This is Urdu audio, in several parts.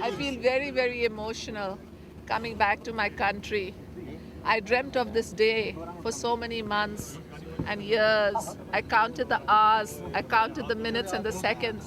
I feel very, very emotional coming back to my country. I dreamt of this day for so many months and years. I counted the hours, I counted the minutes and the seconds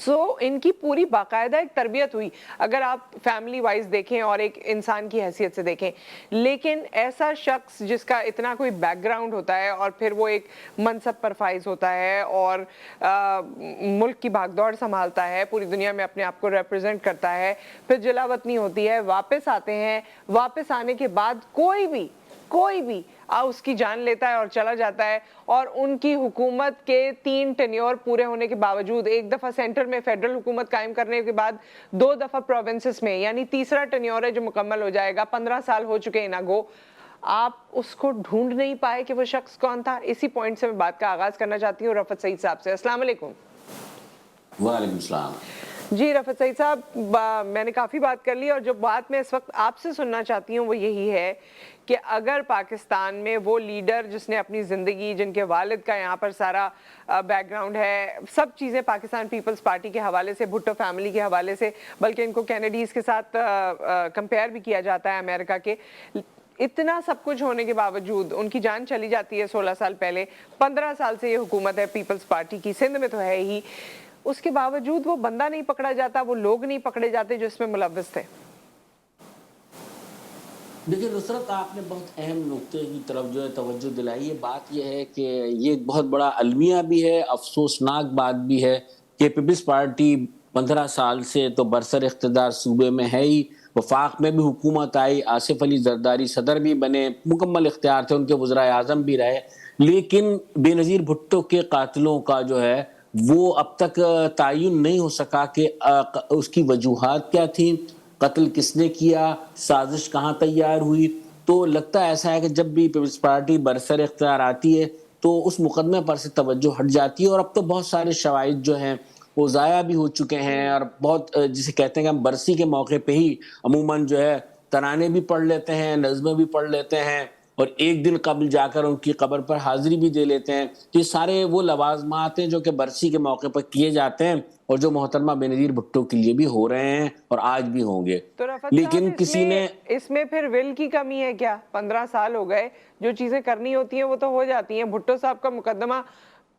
سو ان کی پوری باقاعدہ ایک تربیت ہوئی اگر آپ فیملی وائز دیکھیں اور ایک انسان کی حیثیت سے دیکھیں. لیکن ایسا شخص جس کا اتنا کوئی بیک گراؤنڈ ہوتا ہے اور پھر وہ ایک منصب پر فائز ہوتا ہے اور ملک کی بھاگ دوڑ سنبھالتا ہے, پوری دنیا میں اپنے آپ کو ریپرزینٹ کرتا ہے, پھر جلا وطنی ہوتی ہے, واپس آتے ہیں, واپس آنے کے بعد کوئی بھی اس کی جان لیتا ہے اور چلا جاتا ہے, اور ان کی حکومت کے 3 ٹینیور پورے ہونے کے باوجود, ایک دفعہ سینٹر میں فیڈرل حکومت قائم کرنے کے بعد 2 دفعہ پروونسز میں, یعنی تیسرا ٹینیور ہے جو مکمل ہو جائے گا, 15 سال ہو چکے ہیں ناگو, آپ اس کو ڈھونڈ نہیں پائے کہ وہ شخص کون تھا. اسی پوائنٹ سے میں بات کا آغاز کرنا چاہتی ہوں رفعت سعید صاحب سے. السلام علیکم. وعلیکم السلام. جی رفعت سعید صاحب, میں نے کافی بات کر لی, اور جو بات میں اس وقت آپ سے سننا چاہتی ہوں وہ یہی ہے کہ اگر پاکستان میں وہ لیڈر جس نے اپنی زندگی, جن کے والد کا یہاں پر سارا بیک گراؤنڈ ہے, سب چیزیں پاکستان پیپلز پارٹی کے حوالے سے, بھٹو فیملی کے حوالے سے, بلکہ ان کو کینیڈیز کے ساتھ کمپیئر بھی کیا جاتا ہے امریکہ کے, اتنا سب کچھ ہونے کے باوجود ان کی جان چلی جاتی ہے 16 سال پہلے, 15 سال سے یہ حکومت ہے پیپلز پارٹی کی, سندھ میں تو ہے ہی, اس کے باوجود وہ بندہ نہیں پکڑا جاتا, وہ لوگ نہیں پکڑے جاتے جو اس میں ملوث تھے. دیکھیں نصرت, آپ نے بہت اہم نقطے کی طرف جو ہے توجہ دلائی ہے. بات یہ ہے کہ یہ ایک بہت بڑا المیہ بھی ہے, افسوسناک بات بھی ہے کہ پیپلز پارٹی 15 سال سے تو برسر اقتدار صوبے میں ہے ہی, وفاق میں بھی حکومت آئی, آصف علی زرداری صدر بھی بنے, مکمل اختیار تھے, ان کے وزرائے اعظم بھی رہے, لیکن بے نظیر بھٹو کے قاتلوں کا جو ہے وہ اب تک تعین نہیں ہو سکا کہ اس کی وجوہات کیا تھیں, قتل کس نے کیا, سازش کہاں تیار ہوئی. تو لگتا ایسا ہے کہ جب بھی پیپلز پارٹی برسر اختیار آتی ہے تو اس مقدمے پر سے توجہ ہٹ جاتی ہے, اور اب تو بہت سارے شواہد جو ہیں وہ ضائع بھی ہو چکے ہیں, اور بہت جسے کہتے ہیں کہ ہم برسی کے موقع پہ ہی عموماً جو ہے ترانے بھی پڑھ لیتے ہیں, نظمیں بھی پڑھ لیتے ہیں, اور ایک دن قبل جا کر ان کی قبر پر حاضری بھی دے لیتے ہیں. تو یہ سارے وہ لوازمات ہیں جو کہ برسی کے موقع پر کیے جاتے ہیں, اور جو محترمہ بینظیر بھٹو کے لیے بھی ہو رہے ہیں اور آج بھی ہوں گے. تو رفعت لیکن صاحب کسی نے اس میں پھر ول کی کمی ہے کیا؟ 15 سال ہو گئے, جو چیزیں کرنی ہوتی ہیں وہ تو ہو جاتی ہیں. بھٹو صاحب کا مقدمہ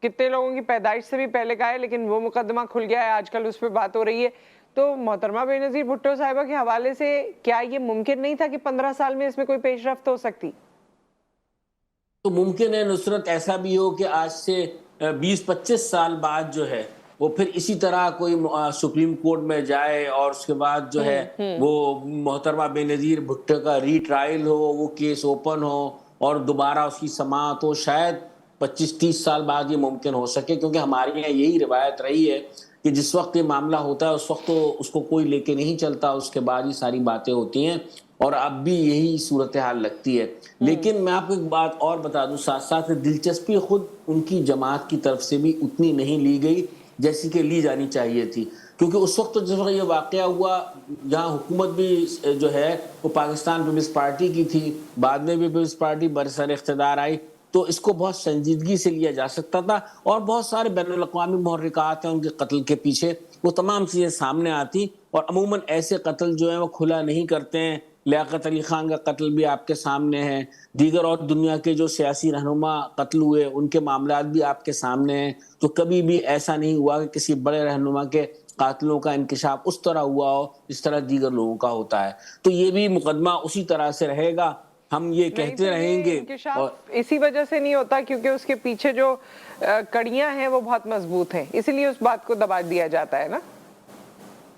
کتنے لوگوں کی پیدائش سے بھی پہلے کا ہے, لیکن وہ مقدمہ کھل گیا ہے, آج کل اس پہ بات ہو رہی ہے. تو محترمہ بینظیر بھٹو صاحبہ کے حوالے سے کیا یہ ممکن نہیں تھا کہ 15 سال میں اس میں کوئی پیش رفت ہو سکتی؟ تو ممکن ہے نصرت ایسا بھی ہو کہ آج سے 20-25 سال بعد جو ہے وہ پھر اسی طرح کوئی سپریم کورٹ میں جائے, اور اس کے بعد جو ہے وہ محترمہ بینظیر بھٹو کا ری ٹرائل ہو, وہ کیس اوپن ہو اور دوبارہ اس کی سماعت ہو, شاید 25-30 سال بعد یہ ممکن ہو سکے. کیونکہ ہمارے یہاں یہی روایت رہی ہے کہ جس وقت یہ معاملہ ہوتا ہے اس وقت تو اس کو کوئی لے کے نہیں چلتا, اس کے بعد یہ ساری باتیں ہوتی ہیں, اور اب بھی یہی صورتحال لگتی ہے. لیکن میں آپ کو ایک بات اور بتا دوں ساتھ ساتھ, دلچسپی خود ان کی جماعت کی طرف سے بھی اتنی نہیں لی گئی جیسی کہ لی جانی چاہیے تھی. کیونکہ اس وقت جس وقت یہ واقعہ ہوا, جہاں حکومت بھی جو ہے وہ پاکستان پیپلز پارٹی کی تھی, بعد میں بھی پیپلز پارٹی برسر اقتدار آئی, تو اس کو بہت سنجیدگی سے لیا جا سکتا تھا, اور بہت سارے بین الاقوامی محرکات ہیں ان کے قتل کے پیچھے, وہ تمام چیزیں سامنے آتی. اور عموماً ایسے قتل جو ہیں وہ کھلا نہیں کرتے ہیں. لیاقت علی خان کا قتل بھی آپ کے سامنے ہے, دیگر اور دنیا کے جو سیاسی رہنما قتل ہوئے ان کے معاملات بھی آپ کے سامنے ہیں. تو کبھی بھی ایسا نہیں ہوا کہ کسی بڑے رہنما کے قاتلوں کا انکشاف اس طرح ہوا ہو جس طرح دیگر لوگوں کا ہوتا ہے. تو یہ بھی مقدمہ اسی طرح سے رہے گا, ہم یہ کہتے رہیں گے. اور اسی وجہ سے نہیں ہوتا کیونکہ اس کے پیچھے جو کڑیاں ہیں وہ بہت مضبوط ہیں, اسی لیے اس بات کو دبا دیا جاتا ہے نا.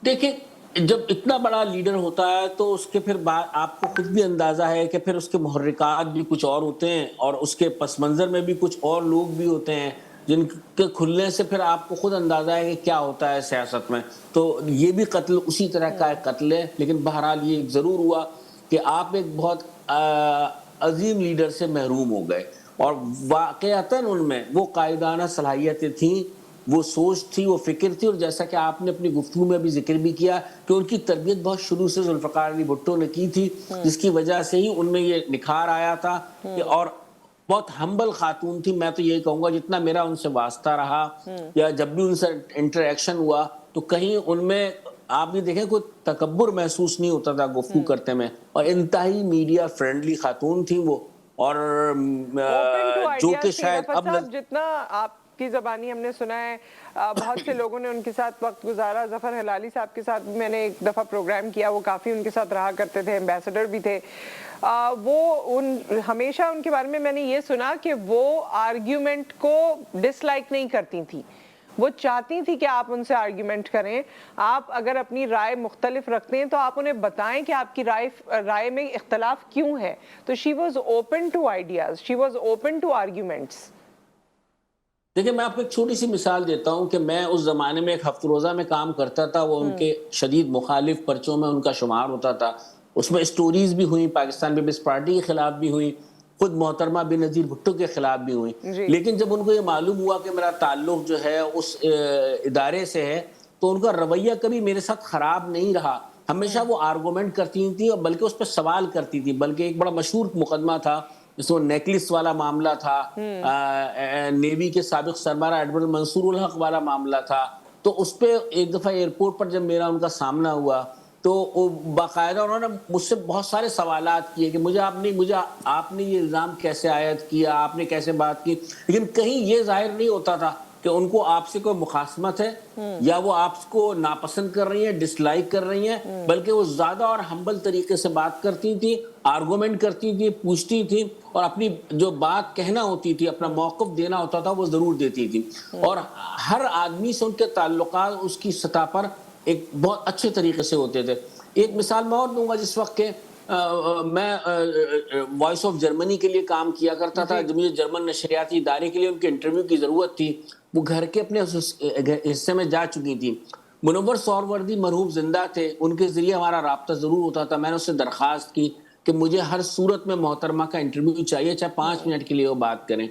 دیکھیں جب اتنا بڑا لیڈر ہوتا ہے تو اس کے پھر آپ کو خود بھی اندازہ ہے کہ پھر اس کے محرکات بھی کچھ اور ہوتے ہیں, اور اس کے پس منظر میں بھی کچھ اور لوگ بھی ہوتے ہیں جن کے کھلنے سے پھر آپ کو خود اندازہ ہے کہ کیا ہوتا ہے سیاست میں. تو یہ بھی قتل اسی طرح کا ایک قتل ہے. لیکن بہرحال یہ ضرور ہوا کہ آپ ایک بہت عظیم لیڈر سے محروم ہو گئے, اور واقعتاً ان میں وہ قائدانہ صلاحیتیں تھیں, وہ سوچ تھی, وہ فکر تھی. اور جیسا کہ آپ نے اپنی گفتگو میں بھی ذکر بھی کیا کہ ان کی تربیت بہت شروع سے ذوالفقار علی بھٹو نے کی تھی, جس کی وجہ سے ہی ان میں یہ نکھار آیا تھا. اور بہت ہمبل خاتون تھی, میں تو یہی کہوں گا جتنا میرا ان سے واسطہ رہا یا جب بھی ان سے انٹریکشن ہوا تو کہیں ان میں آپ یہ دیکھیں کوئی تکبر محسوس نہیں ہوتا تھا گفتگو کرتے میں, اور انتہائی میڈیا فرینڈلی خاتون تھیں وہ. اور جو کہ شاید اب جتنا آپ کی زبانی ہم نے سنا ہے، بہت سے لوگوں نے ان کے ساتھ وقت گزارا. ظفر ہلالی صاحب کے ساتھ میں نے ایک دفعہ پروگرام کیا، وہ کافی ان کے ساتھ رہا کرتے تھے، ایمبیسڈر بھی تھے. وہ ہمیشہ ان کے بارے میں نے یہ سنا کہ وہ آرگیومنٹ کو ڈس لائک نہیں کرتی تھیں، وہ چاہتی تھی کہ آپ ان سے آرگیومنٹ کریں. آپ اگر اپنی رائے مختلف رکھتے ہیں تو آپ انہیں بتائیں کہ آپ کی رائے میں اختلاف کیوں ہے. تو she was open to ideas, she was open to arguments. دیکھیں میں آپ کو ایک چھوٹی سی مثال دیتا ہوں کہ میں اس زمانے میں ایک ہفت روزہ میں کام کرتا تھا، وہ ان کے شدید مخالف پرچوں میں ان کا شمار ہوتا تھا. اس میں اسٹوریز بھی ہوئیں، پاکستان پیپلز پارٹی کے خلاف بھی ہوئیں، خود محترمہ بینظیر بھٹو کے خلاف بھی ہوئیں. لیکن جب ان کو یہ معلوم ہوا کہ میرا تعلق جو ہے اس ادارے سے ہے تو ان کا رویہ کبھی میرے ساتھ خراب نہیں رہا. ہمیشہ وہ آرگومنٹ کرتی تھیں اور بلکہ اس پہ سوال کرتی تھی. بلکہ ایک بڑا مشہور مقدمہ تھا جس میں نیکلس والا معاملہ تھا، نیوی کے سابق سربراہ ایڈمرل منصور الحق والا معاملہ تھا. تو اس پہ ایک دفعہ ایئرپورٹ پر جب میرا ان کا سامنا ہوا تو باقاعدہ انہوں نے مجھ سے بہت سارے سوالات کیے کہ مجھے آپ نے یہ الزام کیسے عائد کیا، آپ نے کیسے بات کی. لیکن کہیں یہ ظاہر نہیں ہوتا تھا کہ ان کو آپ سے کوئی مخاصمت ہے یا وہ آپ کو ناپسند کر رہی ہیں، ڈس لائک کر رہی ہیں، بلکہ وہ زیادہ اور ہمبل طریقے سے بات کرتی تھی، آرگومنٹ کرتی تھی، پوچھتی تھی اور اپنی جو بات کہنا ہوتی تھی، اپنا موقف دینا ہوتا تھا وہ ضرور دیتی تھی. اور ہر آدمی سے ان کے تعلقات اس کی سطح پر ایک بہت اچھے طریقے سے ہوتے تھے. ایک مثال میں اور دوں گا. جس وقت کہ میں وائس آف جرمنی کے لیے کام کیا کرتا تھا، جب مجھے جرمن نشریاتی ادارے کے لیے ان کے انٹرویو کی ضرورت تھی، وہ گھر کے اپنے حصے میں جا چکی تھی. منور سہروردی مرحوم زندہ تھے، ان کے ذریعے ہمارا رابطہ ضرور ہوتا تھا. میں نے اس سے درخواست کی کہ مجھے ہر صورت میں محترمہ کا انٹرویو چاہیے، چاہے 5 منٹ کے لیے وہ بات کریں.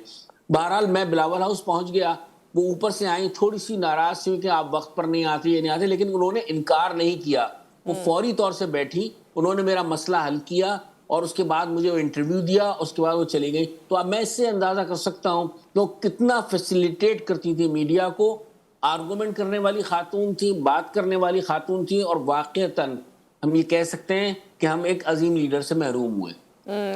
بہرحال میں بلاول ہاؤس پہنچ گیا. وہ اوپر سے آئیں، تھوڑی سی ناراض سی کہ آپ وقت پر نہیں آتے، یہ نہیں آتے، لیکن انہوں نے انکار نہیں کیا. وہ فوری طور سے بیٹھی، انہوں نے میرا مسئلہ حل کیا اور اس کے بعد مجھے وہ انٹرویو دیا، اس کے بعد وہ چلی گئی. تو اب میں اس سے اندازہ کر سکتا ہوں کہ وہ کتنا فیسیلیٹیٹ کرتی تھی میڈیا کو. آرگومنٹ کرنے والی خاتون تھی، بات کرنے والی خاتون تھی، اور واقعتاً ہم یہ کہہ سکتے ہیں کہ ہم ایک عظیم لیڈر سے محروم ہوئے.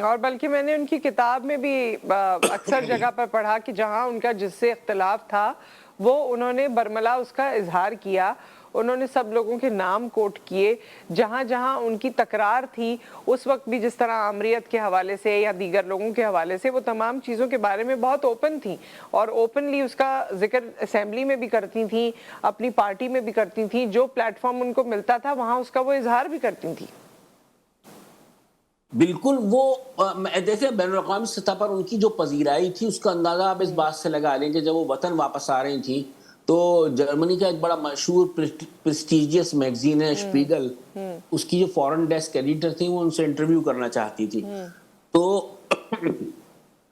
اور بلکہ میں نے ان کی کتاب میں بھی اکثر جگہ پر پڑھا کہ جہاں ان کا جس سے اختلاف تھا وہ انہوں نے برملا اس کا اظہار کیا. انہوں نے سب لوگوں کے نام کوٹ کیے. جہاں جہاں ان کی تکرار تھی اس وقت بھی، جس طرح آمریت کے حوالے سے یا دیگر لوگوں کے حوالے سے، وہ تمام چیزوں کے بارے میں بہت اوپن تھیں اور اوپنلی اس کا ذکر اسمبلی میں بھی کرتی تھیں، اپنی پارٹی میں بھی کرتی تھیں. جو پلیٹ فارم ان کو ملتا تھا وہاں اس کا وہ اظہار بھی کرتی تھیں. بالکل. وہ دیکھیں بین الاقوامی سطح پر ان کی جو پذیرائی تھی اس کا اندازہ آپ اس بات سے لگا لیں کہ جب وہ وطن واپس آ رہی تھیں تو جرمنی کا ایک بڑا مشہور پریسٹیجیس میگزین ہے شپیگل، اس کی جو فورن ڈیسک ایڈیٹر تھی وہ ان سے انٹرویو کرنا چاہتی تھی. تو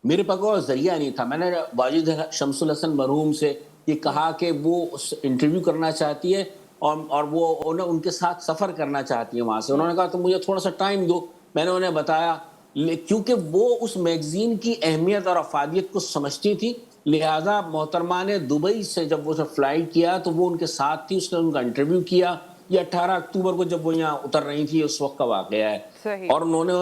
میرے پاس کوئی ذریعہ نہیں تھا. میں نے واجد شمس الحسن مرحوم سے یہ کہا کہ وہ انٹرویو کرنا چاہتی ہے اور وہ ان کے ساتھ سفر کرنا چاہتی ہے وہاں سے. انہوں نے کہا تو مجھے تھوڑا سا ٹائم دو. میں نے انہیں بتایا، کیونکہ وہ اس میگزین کی اہمیت اور افادیت کو سمجھتی تھی، لہٰذا محترمہ نے دبئی سے جب وہ فلائٹ کیا تو وہ ان کے ساتھ تھی. اس نے ان کا انٹرویو کیا. یہ 18 اکتوبر کو جب وہ یہاں اتر رہی تھی اس وقت کا واقعہ ہے. اور انہوں نے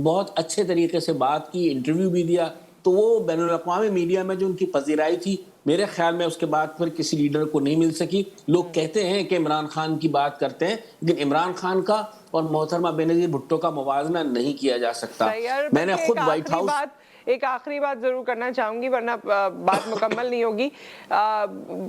بہت اچھے طریقے سے بات کی، انٹرویو بھی دیا. تو وہ بین الاقوامی میڈیا میں جو ان کی پذیرائی تھی، میرے خیال میں اس کے بعد پھر کسی لیڈر کو نہیں مل سکی. لوگ کہتے ہیں کہ عمران خان کی بات کرتے ہیں، لیکن عمران خان کا اور محترمہ بینظیر بھٹو کا موازنہ نہیں کیا جا سکتا. میں نے خود وائٹ ہاؤس ایک آخری بات ضرور کرنا چاہوں گی ورنہ بات مکمل نہیں ہوگی.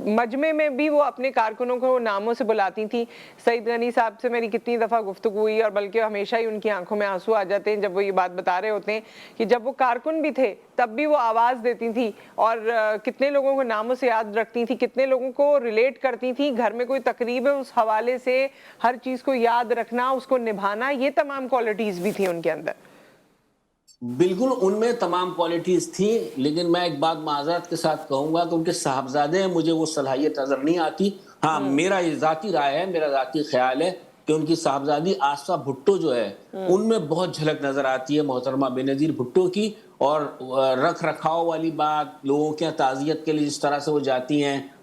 مجمع میں بھی وہ اپنے کارکنوں کو ناموں سے بلاتی تھیں. سعید غنی صاحب سے میری کتنی دفعہ گفتگو ہوئی اور بلکہ ہمیشہ ہی ان کی آنکھوں میں آنسو آ جاتے ہیں جب وہ یہ بات بتا رہے ہوتے ہیں کہ جب وہ کارکن بھی تھے تب بھی وہ آواز دیتی تھی اور کتنے لوگوں کو ناموں سے یاد رکھتی تھی، کتنے لوگوں کو ریلیٹ کرتی تھی. گھر میں کوئی تقریب ہے اس حوالے سے ہر چیز کو یاد رکھنا، اس کو نبھانا، یہ تمام کوالٹیز بھی تھی ان کے اندر. بالکل ان میں تمام کوالٹیز تھیں. لیکن میں ایک بات معذرت کے ساتھ کہوں گا کہ ان کے صاحبزادے ہیں، مجھے وہ صلاحیت نظر نہیں آتی. ہاں میرا یہ ذاتی رائے ہے، میرا ذاتی خیال ہے کہ ان کی صاحبزادی آصفہ بھٹو جو ہے ان میں بہت جھلک نظر آتی ہے محترمہ بینظیر بھٹو کی. اور رکھ رکھاؤ والی بات، لوگوں کے تعزیت کے لیے جس طرح سے وہ جاتی ہیں